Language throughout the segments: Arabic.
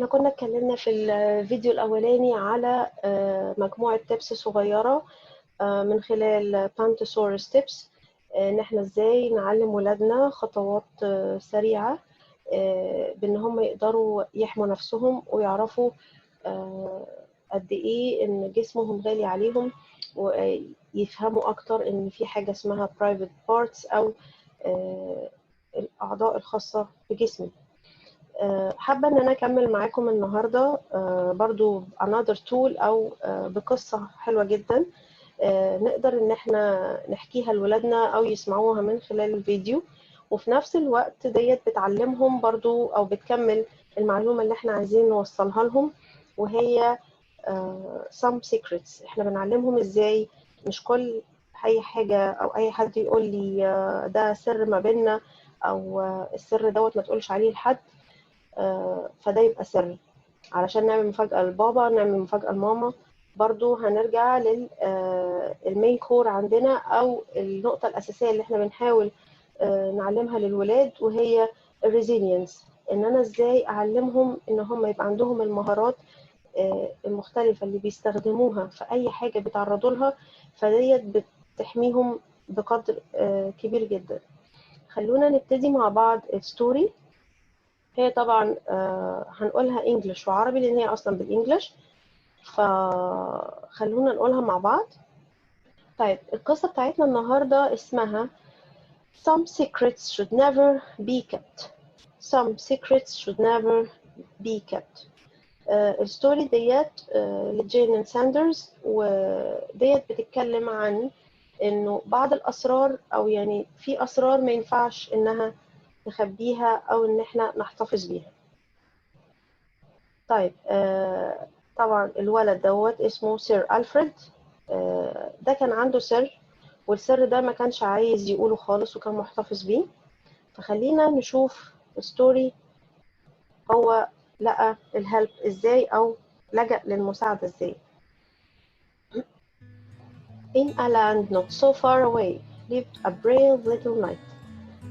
كنا اتكلمنا في الفيديو الأولاني على مجموعة تيبس صغيرة من خلال بانتوسورس تيبس، إن احنا ازاي نعلم ولادنا خطوات سريعة بإن هم يقدروا يحموا نفسهم ويعرفوا قد إيه إن جسمهم غالي عليهم، ويفهموا أكتر إن في حاجة اسمها private parts أو الأعضاء الخاصة بجسمي. حابة ان انا اكمل معاكم النهاردة برضو another tool او بقصة حلوة جدا نقدر ان احنا نحكيها لولادنا او يسمعوها من خلال الفيديو، وفي نفس الوقت ديت بتعلمهم برضو او بتكمل المعلومة اللي احنا عايزين نوصلها لهم، وهي some secrets. احنا بنعلمهم ازاي مش كل اي حاجة او اي حد يقول لي ده سر ما بيننا او السر دوت ما تقولش عليه لحد، فده يبقى سر. علشان نعمل مفاجأة لبابا، نعمل مفاجأة لماما، برضو هنرجع للمين كور عندنا او النقطة الأساسية اللي احنا بنحاول نعلمها للولاد، وهي الريزيلينس. ان انا ازاي اعلمهم ان هم يبقى عندهم المهارات المختلفة اللي بيستخدموها في اي حاجة بيتعرضوا لها، فديت بتحميهم بقدر كبير جدا. خلونا نبتدي مع بعض الستوري. هي طبعا هنقولها انجلش وعربي لان هي اصلا بالانجلش، فخلونا نقولها مع بعض. طيب القصة بتاعتنا النهاردة اسمها Some secrets should never be kept. Some secrets should never be kept. الستوري ديت لجين ساندرز، وديت بتتكلم عن انه بعض الاسرار، او يعني في اسرار ما ينفعش انها نخبيها او ان احنا نحتفظ بيها. طيب طبعا الولد دوت اسمه سير ألفريد. ده كان عنده سر، والسر ده ما كانش عايز يقوله خالص وكان محتفظ بيه. فخلينا نشوف الستوري هو لقى الهلب ازاي او لجأ للمساعدة ازاي. In a land not so far away lived a brave little knight.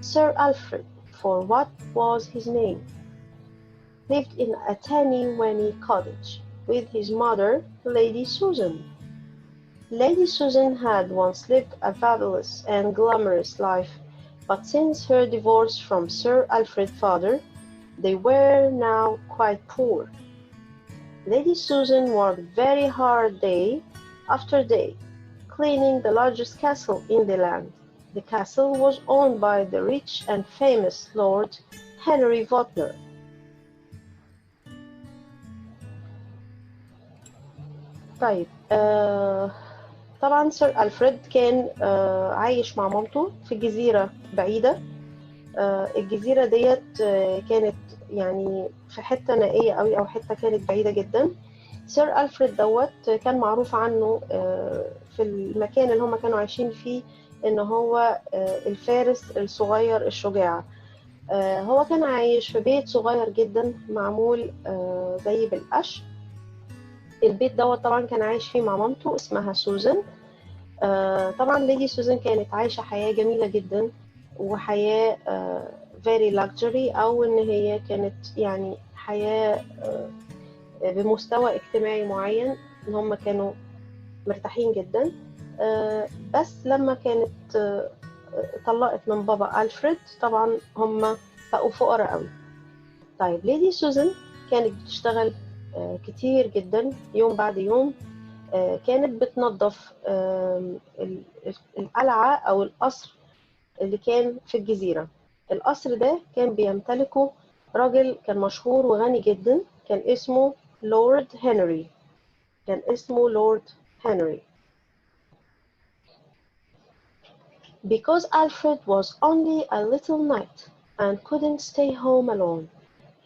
Sir Alfred, for what was his name, lived in a tiny cottage with his mother, Lady Susan. Lady Susan had once lived a fabulous and glamorous life, but since her divorce from Sir Alfred's father, they were now quite poor. Lady Susan worked very hard day after day, cleaning the largest castle in the land. The castle was owned by the rich and famous Lord Henry Votner. طيب طبعا سير ألفريد كان عايش مع مامته في جزيرة بعيدة. الجزيرة ديت كانت يعني في حتة نائية قوي، أو حتة كانت بعيدة جدا. سير ألفريد دوت كان معروف عنه في المكان اللي هم كانوا عايشين فيه إن هو الفارس الصغير الشجاع. هو كان عايش في بيت صغير جدا معمول زي بالقش. البيت دوت طبعا كان عايش فيه مع مامته اسمها سوزان. طبعا ليدي سوزان كانت عايشة حياة جميلة جدا، وحياة very luxury، أو إن هي كانت يعني حياة بمستوى اجتماعي معين، إن هم كانوا مرتاحين جدا. بس لما كانت طلقت من بابا ألفريد طبعا هم بقوا فقراء قوي. طيب ليدي سوزان كانت بتشتغل كتير جدا يوم بعد يوم. كانت بتنظف القلعة أو القصر اللي كان في الجزيرة. القصر ده كان بيمتلكه راجل كان مشهور وغني جدا، كان اسمه لورد هنري. كان اسمه لورد هنري. Because Alfred was only a little knight and couldn't stay home alone,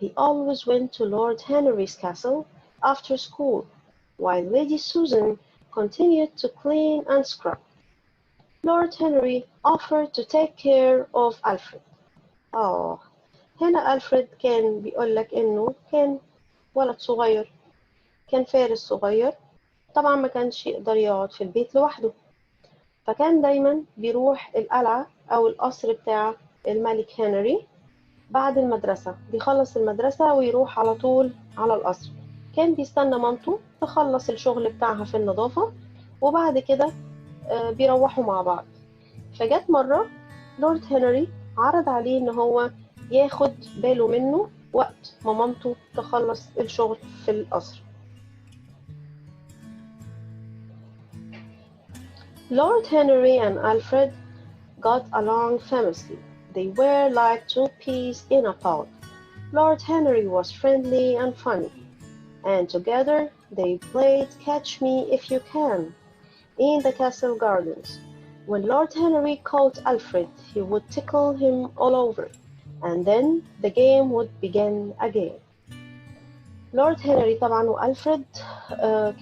he always went to Lord Henry's castle after school, while Lady Susan continued to clean and scrub. Lord Henry offered to take care of Alfred. هنا ألفريد كان بيقولك إنه كان ولد صغير، كان فارس صغير، طبعا ما كانش يقدر يقعد في البيت لوحده، فكان دايما بيروح القلعة أو القصر بتاع الملك هنري، بعد المدرسة، بيخلص المدرسة ويروح على طول على القصر. كان بيستنى مامته تخلص الشغل بتاعها في النظافة، وبعد كده بيروحوا مع بعض. فجت مرة لورد هنري عرض عليه ان هو ياخد باله منه وقت ما مامته تخلص الشغل في القصر. Lord Henry and Alfred got along famously. They were like two peas in a pod. Lord Henry was friendly and funny, and together they played Catch Me If You Can in the castle gardens. When Lord Henry caught Alfred, he would tickle him all over, and then the game would begin again. لورد هنري طبعا وألفريد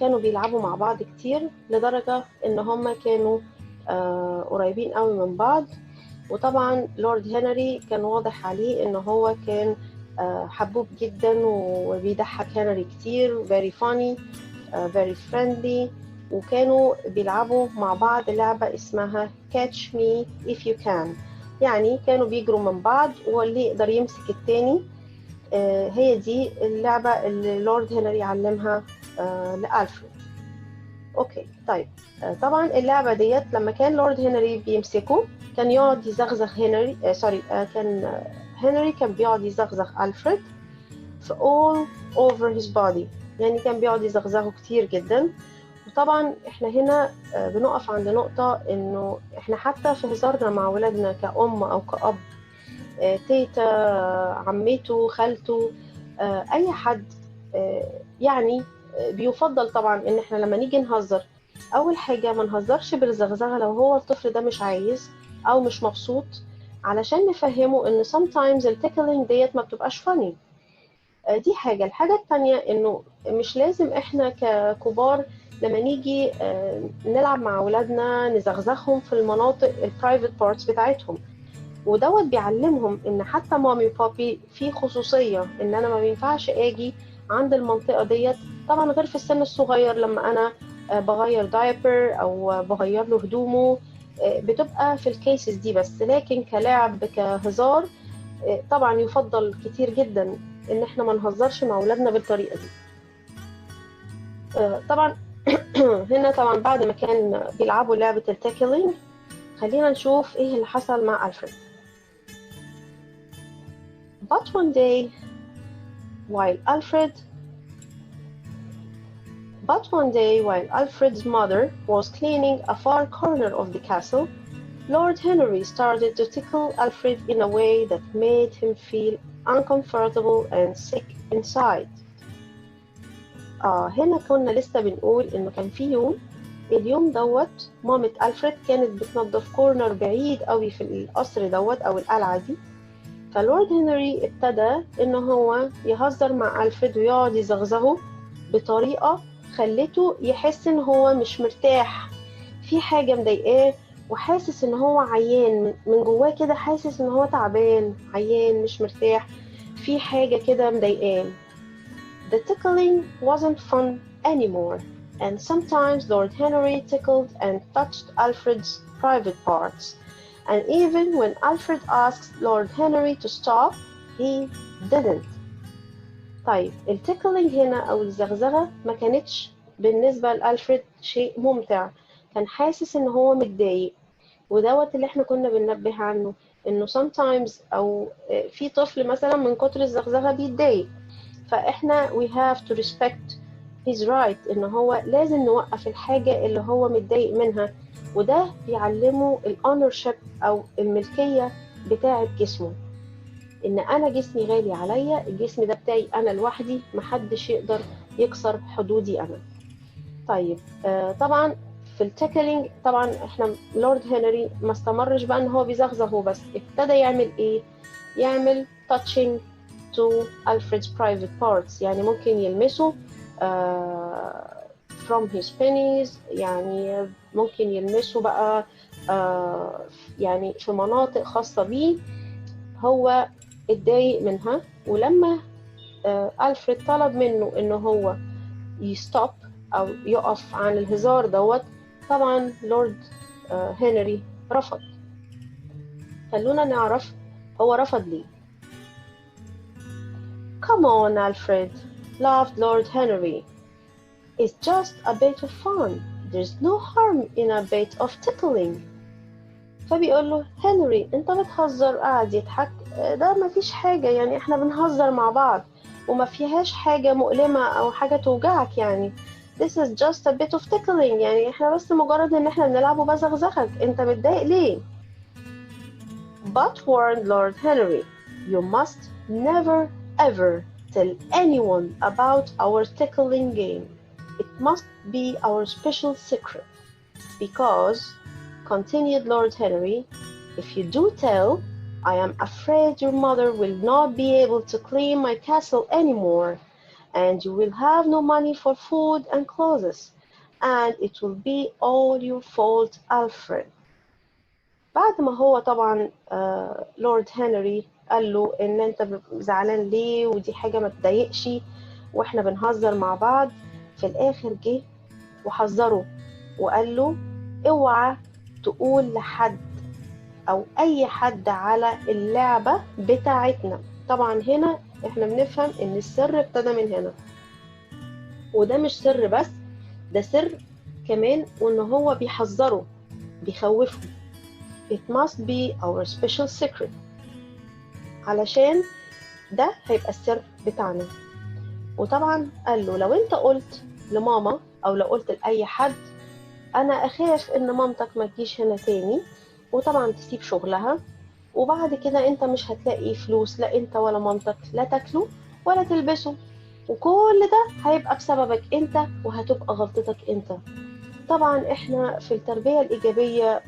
كانوا بيلعبوا مع بعض كتير، لدرجة ان هما كانوا قريبين قوي من بعض. وطبعا لورد هنري كان واضح عليه ان هو كان حبوب جدا وبيضحك هنري كتير، very funny, very friendly. وكانوا بيلعبوا مع بعض لعبة اسمها Catch Me If You Can، يعني كانوا بيجروا من بعض واللي يقدر يمسك التاني. هي دي اللعبة اللي لورد هنري علمها لألفريد. اوكي طيب، طبعا اللعبة ديت لما كان لورد هنري بيمسكه كان يقعد يزغزغ هنري كان هنري كان بيقعد يزغزغ ألفريد في all over his body، يعني كان بيقعد يزغزغه كتير جدا. وطبعا احنا هنا بنقف عند نقطة انه احنا حتى في هزارنا مع ولادنا كأم او كأب، تيتا، عمته، خالته، اي حد، يعني بيفضل طبعا ان احنا لما نيجي نهزر، اول حاجة ما نهزرش بالزغزغة لو هو الطفل ده مش عايز او مش مبسوط، علشان نفهمه ان sometimes التيكلينج ديت ما بتبقاش funny. دي حاجة. الحاجة التانية انه مش لازم احنا ككبار لما نيجي نلعب مع اولادنا نزغزغهم في المناطق البرايفت بارتس بتاعتهم، ودوت بيعلمهم ان حتى مامي وبابي في خصوصية، ان انا ما بينفعش اجي عند المنطقة ديت، طبعا غير في السن الصغير لما انا بغير دايبر او بغير له هدومه، بتبقى في الكيسز دي بس. لكن كلعب كهزار طبعا يفضل كتير جدا ان احنا ما نهزرش مع اولادنا بالطريقة دي. طبعا هنا طبعا بعد ما كان بيلعبوا لعبة التاكلينج، خلينا نشوف ايه اللي حصل مع ألفريد. But one day while Alfred's mother was cleaning a far corner of the castle, Lord Henry started to tickle Alfred in a way that made him feel uncomfortable and sick inside. هنا كنا لسه بنقول إنه كان في اليوم دوت مامة ألفريد كانت بتنظف كورنر بعيد قوي في القصر دوت أو القلعة دي. فلورد هنري ابتدى إنه هو يهزر مع ألفريد ويقعد يزغزغه بطريقة خلته يحس إن هو مش مرتاح، في حاجة مضايقاه وحاسس إن هو عيان من جواه كده، حاسس إن هو تعبان عيان مش مرتاح، في حاجة كده مضايقاه. The tickling wasn't fun anymore, and sometimes Lord Henry tickled and touched Alfred's private parts. And even when Alfred asked Lord Henry to stop, he didn't. طيب التيكلينج هنا أو الزغزغة ما كانتش بالنسبة لألفريد شيء ممتع، كان حاسس إن هو متضايق. ودوت اللي احنا كنا بننبه عنه، إنه sometimes أو في طفل مثلا من كتر الزغزغة بيتضايق، فإحنا we have to respect his right، إن هو لازم نوقف الحاجة اللي هو متضايق منها. وده بيعلمه الأونرشيب أو الملكية بتاعة جسمه، إن أنا جسمي غالي عليا، الجسم ده بتاعي أنا لوحدي، محدش يقدر يكسر حدودي أنا. طيب طبعا في التاكلينج طبعا احنا لورد هنري ما استمرش بقى إن هو بيزغزغه بس، ابتدى يعمل إيه؟ يعمل touching to Alfred's private parts، يعني ممكن يلمسه from his pennies، يعني ممكن يلمسه بقى يعني في مناطق خاصة بيه هو اتضايق منها. ولما ألفريد طلب منه إنه هو يستوب أو يقف عن الهزار دوت، طبعا لورد هنري رفض. خلونا نعرف هو رفض ليه. Come on, Alfred, laughed Lord Henry. It's just a bit of fun. There's no harm in a bit of tickling. فبيقول له هنري انت بتهزر، قاعد يضحك، ده ما فيش حاجة، يعني احنا بنهزر مع بعض وما فيهاش حاجة مؤلمة او حاجة توجعك يعني. This is just a bit of tickling، يعني احنا بس مجرد ان احنا بنلعب وبزغزغك، انت متضايق ليه؟ But warned Lord Henry, you must never ever tell anyone about our tickling game. It must be our special secret, because, continued Lord Henry, if you do tell, I am afraid your mother will not be able to clean my castle anymore, and you will have no money for food and clothes, and it will be all your fault, Alfred. بعد ما هو طبعا لورد هنري قال له ان انت زعلان ليه ودي حاجة ما تضايقش واحنا بنهزر مع بعض، في الاخر جه وحذره وقال له اوعى تقول لحد او اي حد على اللعبة بتاعتنا. طبعا هنا احنا بنفهم ان السر ابتدى من هنا، وده مش سر بس، ده سر كمان، وان هو بيحذره بيخوفه. It must be our special secret، علشان ده هيبقى السر بتاعنا. وطبعا قال له لو انت قلت لماما او لو قلت لأي حد، انا اخاف ان مامتك ما تجيش هنا تاني وطبعا تسيب شغلها، وبعد كده انت مش هتلاقي فلوس، لا انت ولا مامتك لا تاكلوا ولا تلبسوا، وكل ده هيبقى بسببك انت وهتبقى غلطتك انت. طبعا احنا في التربية الإيجابية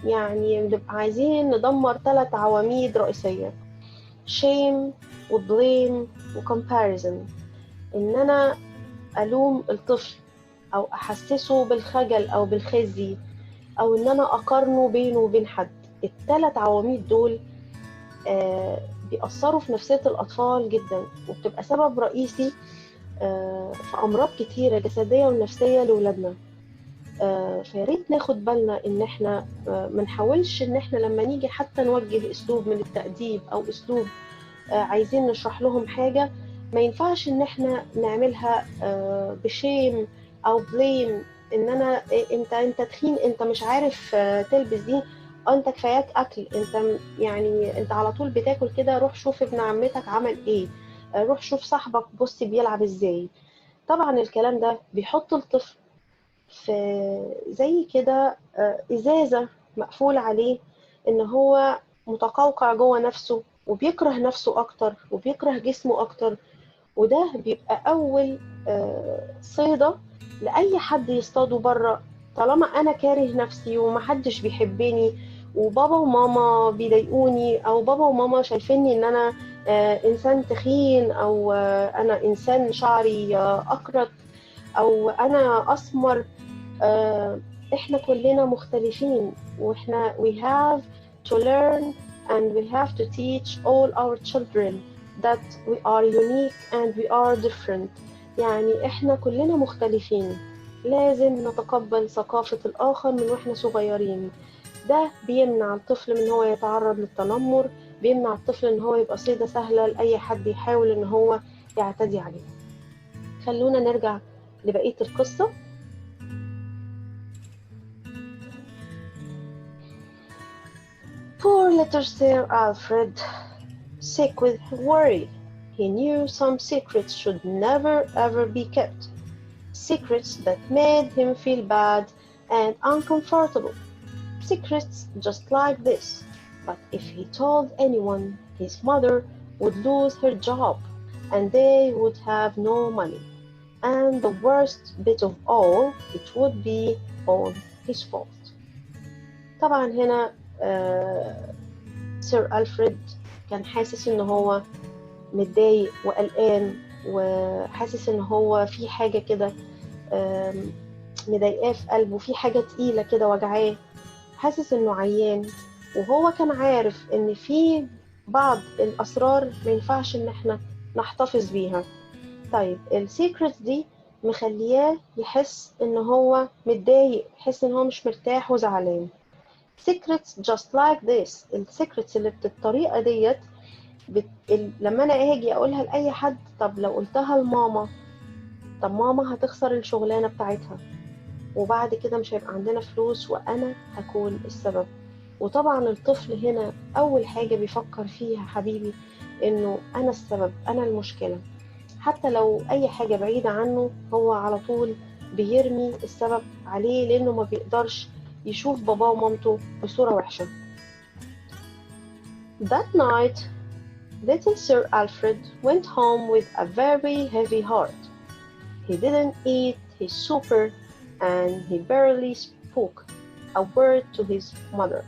يعني بنبقى عايزين ندمر 3 عواميد رئيسية: shame وblame وcomparison. ان انا الوم الطفل او احسسه بالخجل او بالخزي او ان انا اقارنه بينه وبين حد. ال3 عواميد دول بيأثروا في نفسية الأطفال جدا، وبتبقى سبب رئيسي في أمراض كتيرة جسدية ونفسية لأولادنا. فياريت ناخد بالنا ان احنا ما نحاولش ان احنا لما نيجي حتى نوجه اسلوب من التأديب او اسلوب عايزين نشرح لهم حاجة، ما ينفعش ان احنا نعملها بشيم او بليم، ان انا انت تخين، انت مش عارف تلبس دي، انت كفاياك اكل، انت يعني انت على طول بتاكل كده، روح شوف ابن عمتك عمل ايه، روح شوف صاحبك بص بيلعب ازاي. طبعا الكلام ده بيحط الطفل في زي كده ازازة مقفول عليه، ان هو متقوقع جوه نفسه وبيكره نفسه اكتر وبيكره جسمه اكتر، وده بيبقى اول صيدة لاي حد يصطاده بره. طالما انا كاره نفسي ومحدش بيحبني وبابا وماما بيضايقوني، او بابا وماما شايفيني ان انا انسان تخين، او انا انسان شعري اكرت، او انا اسمر، احنا كلنا مختلفين، واحنا we have to learn and we have to teach all our children that we are unique and we are different. يعني احنا كلنا مختلفين، لازم نتقبل ثقافة الآخر من واحنا صغيرين. ده بيمنع الطفل من هو يتعرض للتنمر، بيمنع الطفل ان هو يبقى صيدة سهلة لأي حد يحاول ان هو يعتدي عليه. خلونا نرجع لبقية القصة. Poor little Sir Alfred, sick with worry. He knew some secrets should never ever be kept, secrets that made him feel bad and uncomfortable, secrets just like this. But if he told anyone, his mother would lose her job and they would have no money. And the worst bit of all, it would be all his fault. طبعا هنا سير ألفريد كان حاسس ان هو متضايق وقلقان، وحاسس ان هو في حاجة كده مضايقاه في قلبه، في حاجة تقيلة كده وجعاه، حاسس انه عيان، وهو كان عارف ان في بعض الاسرار ما ينفعش ان احنا نحتفظ بيها. طيب السيكريت دي مخلياه يحس ان هو متضايق، يحس ان هو مش مرتاح وزعلان. secrets just like this، السيكريتس اللي بالطريقة ديت لما انا اجي اقولها لاي حد، طب لو قلتها لماما، طب ماما هتخسر الشغلانه بتاعتها، وبعد كده مش هيبقى عندنا فلوس وانا هكون السبب. وطبعا الطفل هنا اول حاجه بيفكر فيها حبيبي انه انا السبب، انا المشكله. حتى لو اي حاجه بعيده عنه هو على طول بيرمي السبب عليه، لانه ما بيقدرش يشوف باباه ومامته بصوره وحشه. That night, little Sir Alfred went home with a very heavy heart. He didn't eat his supper and he barely spoke a word to his mother.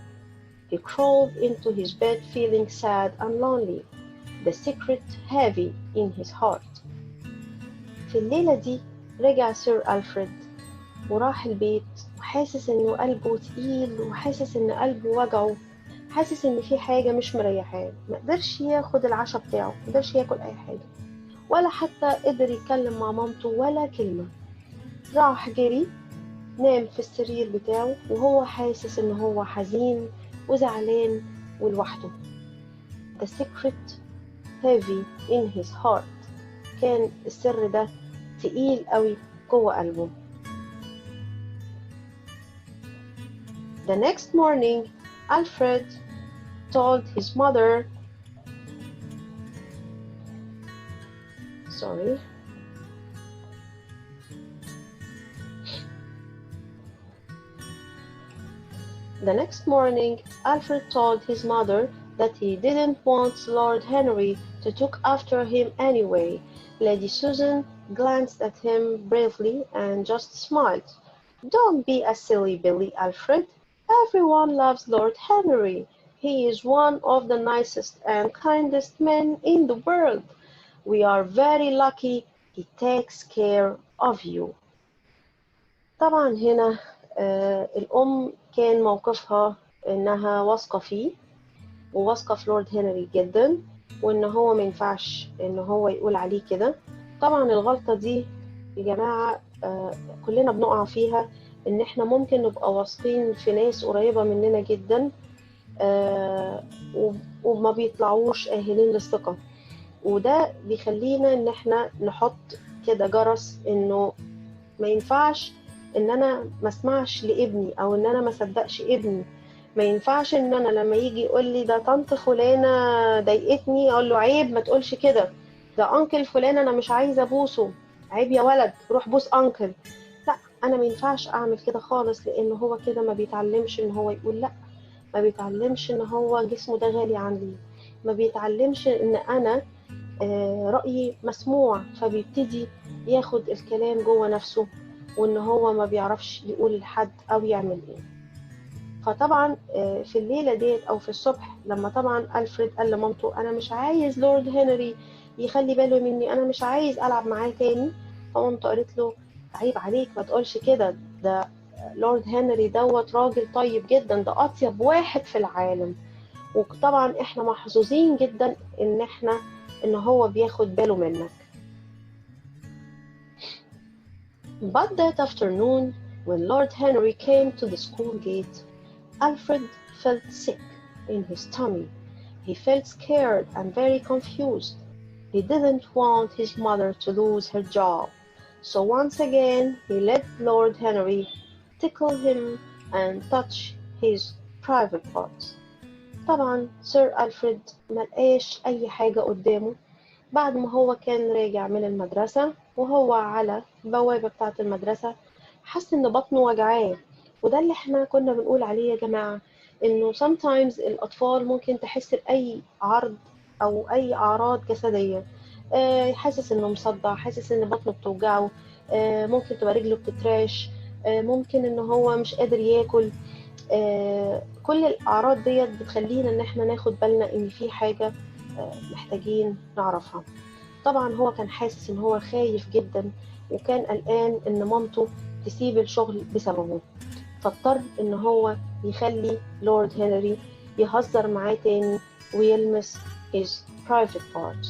He crawled into his bed feeling sad and lonely, the secret heavy in his heart. في الليلة دي رجع سير ألفريد وراح البيت وحاسس إنه قلبه تقيل، وحاسس إن قلبه وجعه، حاسس إن في حاجة مش مريحاه. مقدرش ياخد العشاء بتاعه، مقدرش ياكل أي حاجة، ولا حتى قدر يتكلم مع مامته ولا كلمة. راح جري نام في السرير بتاعه وهو حاسس إن هو حزين وزعلان ولوحده. The secret heavy in his heart. كان السر ده تقيل قوي جوه قلبه. The next morning, Alfred told his mother, The next morning, Alfred told his mother that he didn't want Lord Henry to look after him anyway. Lady Susan glanced at him bravely and just smiled. Don't be a silly Billy, Alfred. Everyone loves Lord Henry. He is one of the nicest and kindest men in the world. We are very lucky he takes care of you. طبعا هنا الأم كان موقفها إنها واثقة فيه وواثقة في لورد هنري جدا، وإن هو ما ينفعش إن هو يقول عليه كده. طبعا الغلطة دي يا جماعة كلنا بنقع فيها، إن إحنا ممكن نبقى واثقين في ناس قريبة مننا جدا وما بيطلعوش أهلين للثقة، وده بيخلينا إن إحنا نحط كده جرس إنه ما ينفعش ان انا ما اسمعش لابني، او ان انا ما صدقش ابني. ما ينفعش ان انا لما يجي يقول لي ده طنط فلانه ضايقتني اقول له عيب ما تقولش كده، ده انكل فلان انا مش عايزه ابوسه، عيب يا ولد روح بوس انكل. لا، انا ما ينفعش اعمل كده خالص، لان هو كده ما بيتعلمش ان هو يقول لا، ما بيتعلمش ان هو جسمه ده غالي عندي، ما بيتعلمش ان انا رأيي مسموع، فبيبتدي ياخد الكلام جوه نفسه، وان هو ما بيعرفش يقول لحد او يعمل ايه. فطبعا في الليلة ديت او في الصبح لما طبعا ألفريد قال لمامته انا مش عايز لورد هنري يخلي باله مني، انا مش عايز العب معاه تاني، فمامته قالت له عيب عليك ما تقولش كده، ده لورد هنري دوت راجل طيب جدا، ده اطيب واحد في العالم، وطبعا احنا محظوظين جدا ان هو بياخد باله منك. But that afternoon, when Lord Henry came to the school gate, Alfred felt sick in his tummy. He felt scared and very confused. He didn't want his mother to lose her job. So once again, he let Lord Henry tickle him and touch his private parts. طبعا سير ألفريد ملقاش أي حاجة قدامه بعد ما هو كان راجع من المدرسة، وهو على البوابة بتاعة المدرسة حس إن بطنه وجعاه. وده اللي احنا كنا بنقول عليه يا جماعة، إنه sometimes الأطفال ممكن تحس بأي عرض أو أي أعراض جسدية، حاسس إنه مصدع، حاسس إن بطنه بتوجعه، ممكن تبقى رجله بتتراش، ممكن إن هو مش قادر ياكل. كل الأعراض ديت بتخلينا إن احنا ناخد بالنا إن في حاجة محتاجين نعرفها. طبعا هو كان حاسس إن هو خايف جدا، وكان قلقان إن مامته تسيب الشغل بسببه، فاضطر إن هو يخلي لورد هنري يهزر معاه تاني ويلمس his private parts.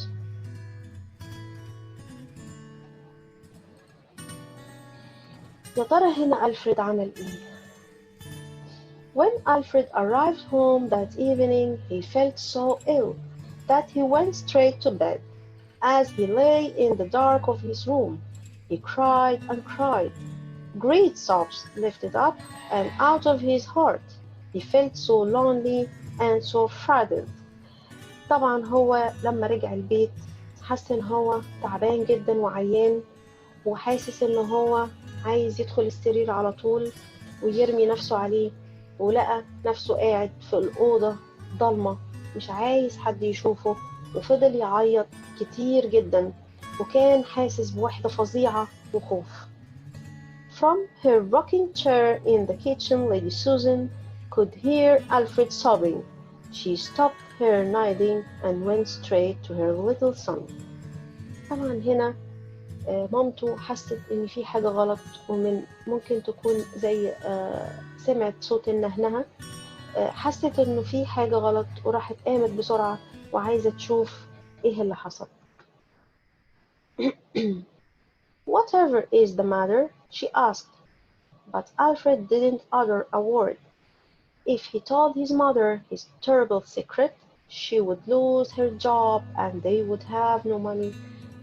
يا ترى هنا ألفريد عمل إيه؟ When Alfred arrived home that evening, he felt so ill. that he went straight to bed. As he lay in the dark of his room, he cried and cried. Great sobs lifted up and out of his heart. He felt so lonely and so frightened. طبعا هو لما رجع البيت حس ان هو تعبان جدا وعيان، وحاسس ان هو عايز يدخل السرير على طول ويرمي نفسه عليه، ولقى نفسه قاعد في الأوضة ضلمة مش عايز حد يشوفه، وفضل يعيط كتير جدا، وكان حاسس بوحدة فظيعة وخوف. From her rocking chair in the kitchen, Lady Susan could hear Alfred sobbing. She stopped her knitting and went straight to her little son. طبعا هنا مامته حست ان في حاجة غلط، ومن ممكن تكون زي سمعت صوت النهنهة، حست انه في حاجة غلط وراحت قامت بسرعة وعايزة تشوف ايه اللي حصل. Whatever is the matter? She asked, but Alfred didn't utter a word. If he told his mother his terrible secret, she would lose her job and they would have no money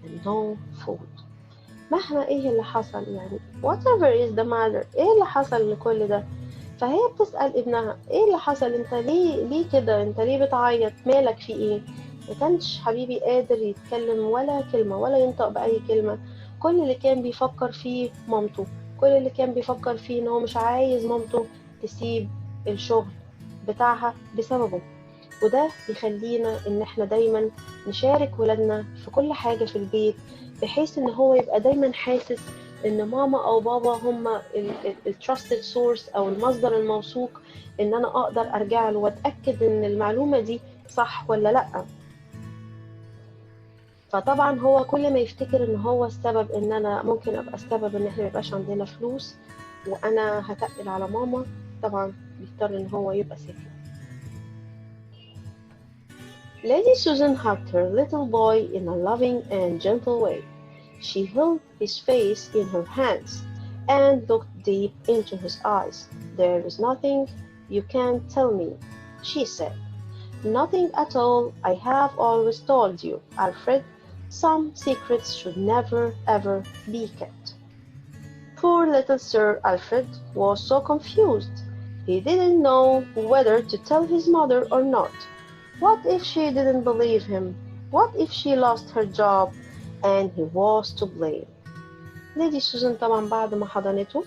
and no food. مهما ايه اللي حصل، يعني whatever is the matter، ايه اللي حصل لكل ده؟ فهي بتسأل ابنها ايه اللي حصل، انت ليه كده، انت ليه بتعيط، مالك في ايه؟ ما كانش حبيبي قادر يتكلم ولا كلمة ولا ينطق بأي كلمة. كل اللي كان بيفكر فيه مامته، كل اللي كان بيفكر فيه ان هو مش عايز مامته تسيب الشغل بتاعها بسببه. وده يخلينا ان احنا دايما نشارك ولادنا في كل حاجة في البيت، بحيث ان هو يبقى دايما حاسس ان ماما او بابا هما التراستد سورس او المصدر الموثوق، ان انا اقدر ارجع له واتاكد ان المعلومه دي صح ولا لا. فطبعا هو كل ما يفتكر ان هو السبب، ان انا ممكن ابقى السبب ان احنا ميبقاش عندنا فلوس وانا هتقل على ماما، طبعا بيضطر ان هو يبقى ساكت. Lady Susan hugged her little boy in a loving and gentle way. She held his face in her hands and looked deep into his eyes. There is nothing you can't tell me, she said. Nothing at all. I have always told you, Alfred. Some secrets should never ever be kept. Poor little Sir Alfred was so confused. He didn't know whether to tell his mother or not. What if she didn't believe him? What if she lost her job and he was to blame? ليدي سوزان طبعا بعد ما حضنته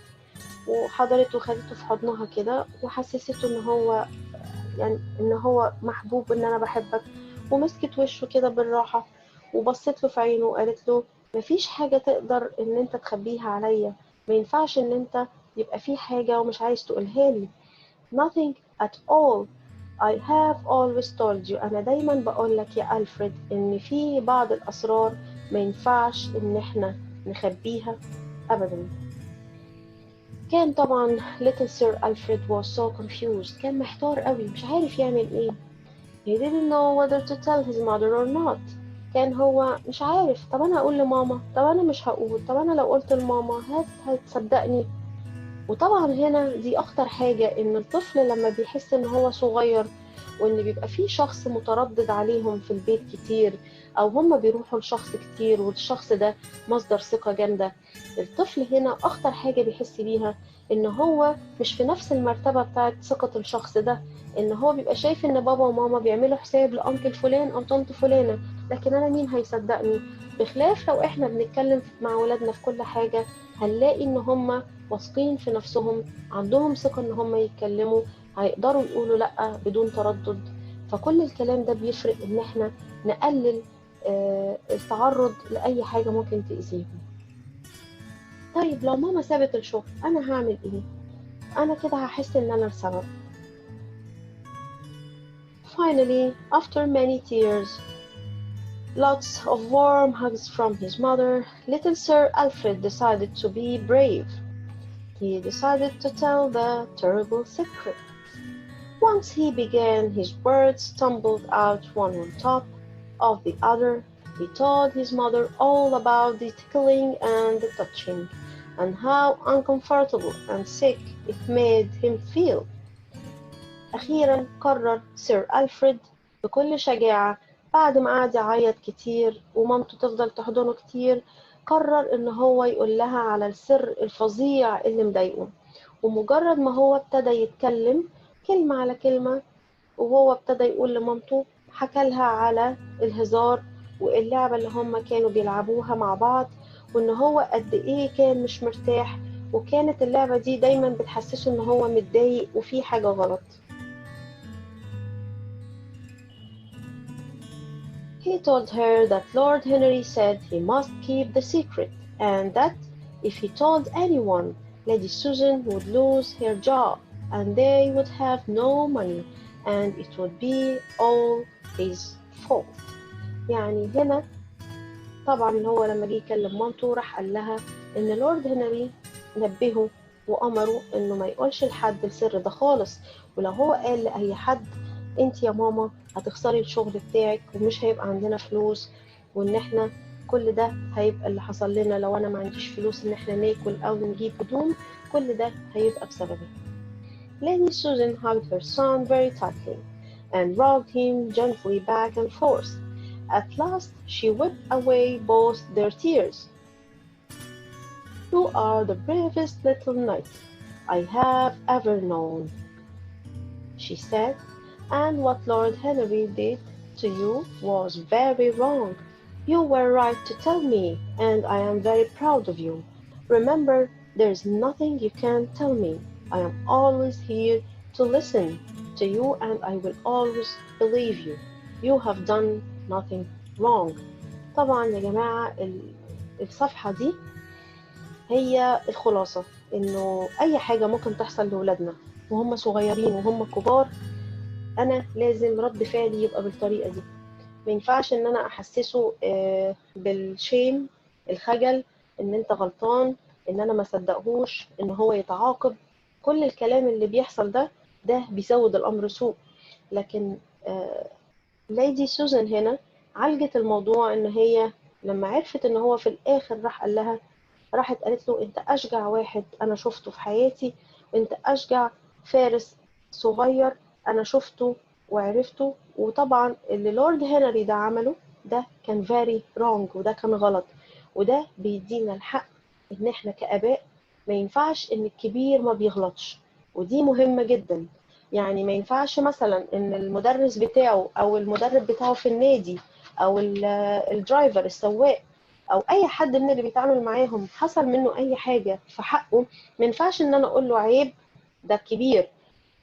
وحضرته وخدته في حضنها كده وحسسته ان هو محبوب، ان انا بحبك، ومسكت وشه كده بالراحة وبصت له في عينه وقالت له مفيش حاجة تقدر ان انت تخبيها عليا، ما ينفعش ان انت يبقى في حاجة ومش عايز تقولها لي. Nothing at all. I have always told you. أنا دايما بقولك يا ألفريد إن في بعض الأسرار ما ينفعش إن إحنا نخبيها أبدا. كان طبعا little Sir Alfred was so confused. كان محتار قوي مش عارف يعمل إيه. He didn't know whether to tell his mother or not. كان هو مش عارف، طب أنا أقول لماما، طب أنا مش هقول، طب أنا لو قلت لماما هتصدقني. وطبعا هنا دي اخطر حاجة، ان الطفل لما بيحس ان هو صغير وان بيبقى فيه شخص متردد عليهم في البيت كتير، او هم بيروحوا لشخص كتير والشخص ده مصدر ثقة جامدة، الطفل هنا اخطر حاجة بيحس بيها ان هو مش في نفس المرتبة بتاعت ثقة الشخص ده، ان هو بيبقى شايف ان بابا وماما بيعملوا حساب لأنكل فلان او طنط فلانة، لكن انا مين هيصدقني؟ بخلاف لو احنا بنتكلم مع ولادنا في كل حاجة هنلاقي ان هم واثقين في نفسهم، عندهم ثقة ان هم يتكلموا، هيقدروا يقولوا لأ بدون تردد. فكل الكلام ده بيفرق ان احنا نقلل التعرض لأي حاجة ممكن تأذيهم. طيب لو ماما سابت الشغل انا هعمل ايه؟ انا كده هحس ان انا السبب. Finally, after many tears, lots of warm hugs from his mother, little Sir Alfred decided to be brave. He decided to tell the terrible secret. Once he began, his words stumbled out one on top of the other. He told his mother all about the tickling and the touching, and how uncomfortable and sick it made him feel. أخيرا قرر سير ألفريد بكل شجاعة بعد ما قعد يعيط كتير ومامته تفضل تحضنه كتير، قرر ان هو يقول لها على السر الفظيع اللي مضايقه. ومجرد ما هو ابتدى يتكلم كلمة على كلمة، وهو ابتدى يقول لمامته، حكى لها على الهزار واللعبة اللي هم كانوا بيلعبوها مع بعض، وان هو قد ايه كان مش مرتاح، وكانت اللعبة دي دايما بتحسسه ان هو متضايق وفي حاجة غلط. He told her that Lord Henry said he must keep the secret, and that if he told anyone, Lady Susan would lose her job, and they would have no money, and it would be all his fault. يعني هنا طبعا هو لما جه يكلم مامته راح قال لها ان لورد هنري نبهه وامره انه ما يقولش لحد السر ده خالص، ولو هو قال لاي حد انت يا ماما هتخسري الشغل بتاعك ومش هيبقى عندنا فلوس، وان احنا كل ده هيبقى اللي حصل لنا لو انا ما عنديش فلوس ان احنا ناكل او نجيب هدوم، كل ده هيبقى بسببي. Lady Susan hugged her son very tightly and rocked him gently back and forth. At last she wiped away both their tears. You are the bravest little knight I have ever known, she said, and what Lord Henry did to you was very wrong. You were right to tell me, and I am very proud of you. Remember, there is nothing you can't tell me. I am always here to listen to you, and I will always believe you. You have done nothing wrong. طبعا يا جماعة الصفحة دي هي الخلاصة، إنه أي حاجة ممكن تحصل لأولادنا وهم صغيرين وهم كبار، أنا لازم رد فعلي يبقى بالطريقة دي. ما ينفعش إن أنا أحسسه بالشيم، الخجل، إن أنت غلطان، إن أنا ما صدقهوش، إن هو يتعاقب. كل الكلام اللي بيحصل ده بيزود الأمر سوء. لكن ليدي سوزان هنا عالجت الموضوع، إن هي لما عرفت إن هو في الآخر راح قال لها، راحت قالت له انت اشجع واحد انا شفته في حياتي، وانت اشجع فارس صغير انا شفته وعرفته. وطبعا اللي لورد هنري ده عمله ده كان very wrong، وده كان غلط، وده بيدينا الحق ان احنا كآباء ما ينفعش ان الكبير ما بيغلطش، ودي مهمة جدا. يعني ما ينفعش مثلا ان المدرس بتاعه او المدرب بتاعه في النادي او الدرايفر السواق او اي حد من اللي بيتعامل معاهم حصل منه اي حاجه في حقه، ما ينفعش ان انا اقول له عيب ده كبير.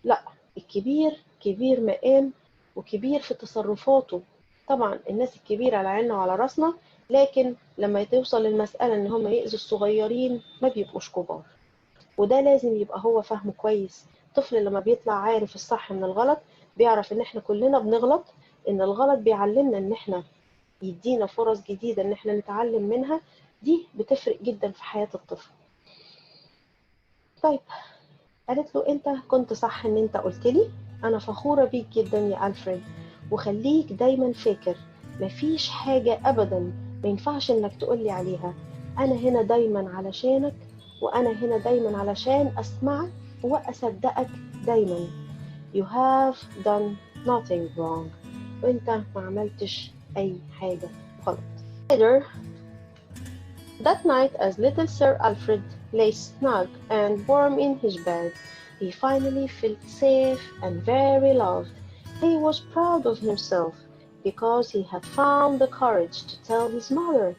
لا، الكبير كبير مقام وكبير في تصرفاته. طبعا الناس الكبيره على عيننا وعلى راسنا، لكن لما توصل للمساله ان هم يأذوا الصغيرين ما بيبقوش كبار، وده لازم يبقى هو فاهمه كويس. الطفل لما بيطلع عارف الصح من الغلط، بيعرف ان احنا كلنا بنغلط، ان الغلط بيعلمنا ان احنا يدينا فرص جديدة ان احنا نتعلم منها. دي بتفرق جدا في حياة الطفل. طيب، قالت له انت كنت صح ان انت قلت لي، انا فخورة بيك جدا يا ألفريد، وخليك دايما فاكر مفيش حاجة ابدا ما ينفعش انك تقولي عليها. انا هنا دايما علشانك، وانا هنا دايما علشان اسمعك واصدقك دايما. You have done nothing wrong. وانت ما عملتش اي حاجة غلط. Later that night, as little Sir Alfred lay snug and warm in his bed, he finally felt safe and very loved. He was proud of himself because he had found the courage to tell his mother.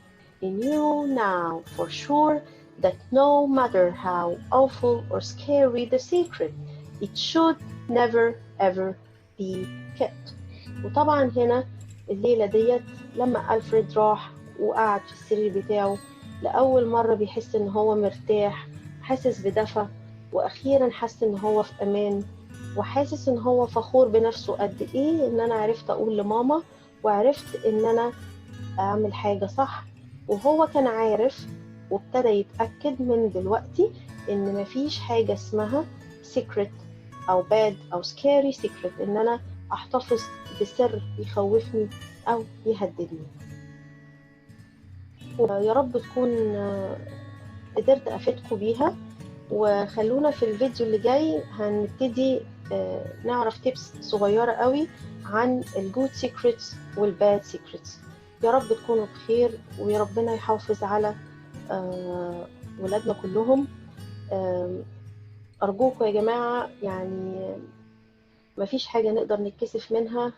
He knew now for sure that no matter how awful or scary the secret, it should never ever be kept. وطبعا هنا الليلة ديت لما ألفريد راح وقعد في السرير بتاعه، لأول مرة بيحس إن هو مرتاح، حاسس بدفى، وأخيرا حس إن هو في أمان، وحاسس إن هو فخور بنفسه قد إيه إن أنا عرفت أقول لماما، وعرفت إن أنا أعمل حاجة صح. وهو كان عارف وابتدى يتأكد من دلوقتي إن مفيش حاجة اسمها secret أو bad أو scary secret، إن أنا أحتفظ بسر يخوفني أو يهددني. ويا رب تكون قدرت أفيدكم بيها، وخلونا في الفيديو اللي جاي هنبتدي نعرف تيبس صغيرة قوي عن الجود سيكريتس والباد سيكريتس. يا رب تكونوا بخير، ويا ربنا يحافظ على ولادنا كلهم. أرجوكم يا جماعة، يعني مفيش حاجة نقدر نتكسف منها.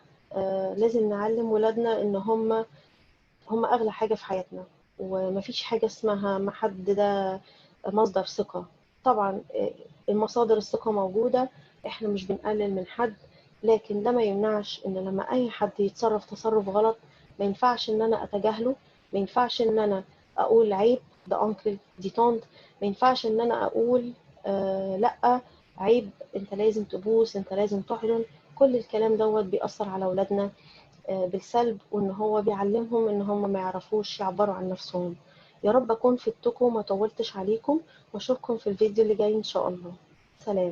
لازم نعلم ولادنا إن هم أغلى حاجة في حياتنا، ومفيش حاجة اسمها ما حد ده مصدر ثقة. طبعا المصادر الثقة موجودة، احنا مش بنقلل من حد، لكن ده ما يمنعش ان لما اي حد يتصرف تصرف غلط ما ينفعش ان انا اتجاهله، ما ينفعش ان انا اقول عيب ده انكل دي طنط، ما ينفعش ان انا اقول لا عيب انت لازم تبوس، انت لازم تحضن. كل الكلام دوت بيأثر على اولادنا بالسلب، وان هو بيعلمهم ان هم ما يعرفوش يعبروا عن نفسهم. يا رب اكون فدتكم وما طولتش عليكم، واشوفكم في الفيديو اللي جاي ان شاء الله. سلام.